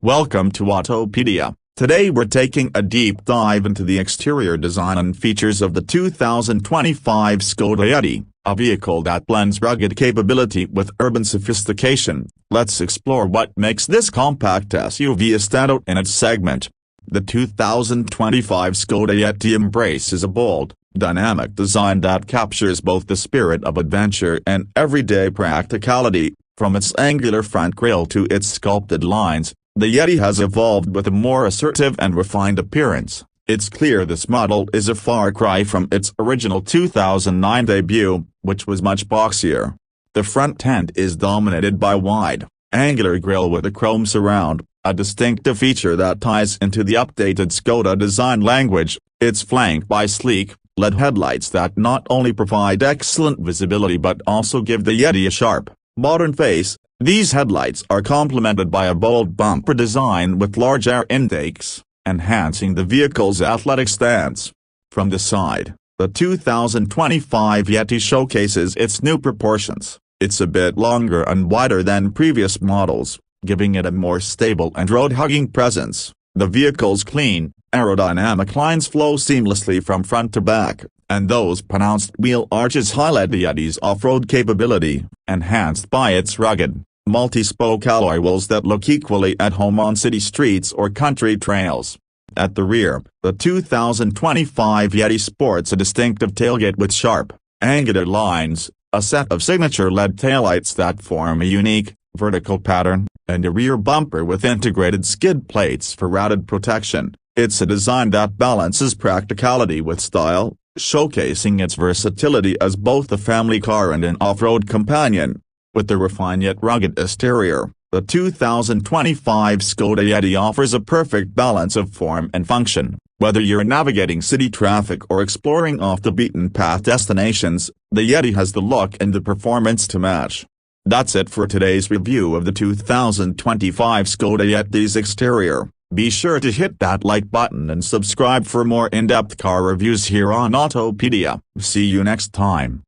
Welcome to Autopedia. Today we're taking a deep dive into the exterior design and features of the 2025 Skoda Yeti, a vehicle that blends rugged capability with urban sophistication. Let's explore what makes this compact SUV a standout in its segment. The 2025 Skoda Yeti embraces a bold, dynamic design that captures both the spirit of adventure and everyday practicality. From its angular front grille to its sculpted lines, the Yeti has evolved with a more assertive and refined appearance. It's clear this model is a far cry from its original 2009 debut, which was much boxier. The front end is dominated by wide, angular grille with a chrome surround, a distinctive feature that ties into the updated Skoda design language. It's flanked by sleek, LED headlights that not only provide excellent visibility but also give the Yeti a sharp, modern face. These headlights are complemented by a bold bumper design with large air intakes, enhancing the vehicle's athletic stance. From the side, the 2025 Yeti showcases its new proportions. It's a bit longer and wider than previous models, giving it a more stable and road-hugging presence. The vehicle's clean, aerodynamic lines flow seamlessly from front to back, and those pronounced wheel arches highlight the Yeti's off-road capability, enhanced by its rugged, multi-spoke alloy wheels that look equally at home on city streets or country trails. At the rear, the 2025 Yeti sports a distinctive tailgate with sharp, angular lines, a set of signature LED taillights that form a unique, vertical pattern, and a rear bumper with integrated skid plates for routed protection. It's a design that balances practicality with style, showcasing its versatility as both a family car and an off-road companion. With the refined yet rugged exterior, the 2025 Skoda Yeti offers a perfect balance of form and function. Whether you're navigating city traffic or exploring off-the-beaten-path destinations, the Yeti has the look and the performance to match. That's it for today's review of the 2025 Skoda Yeti's exterior. Be sure to hit that like button and subscribe for more in-depth car reviews here on Autopedia. See you next time.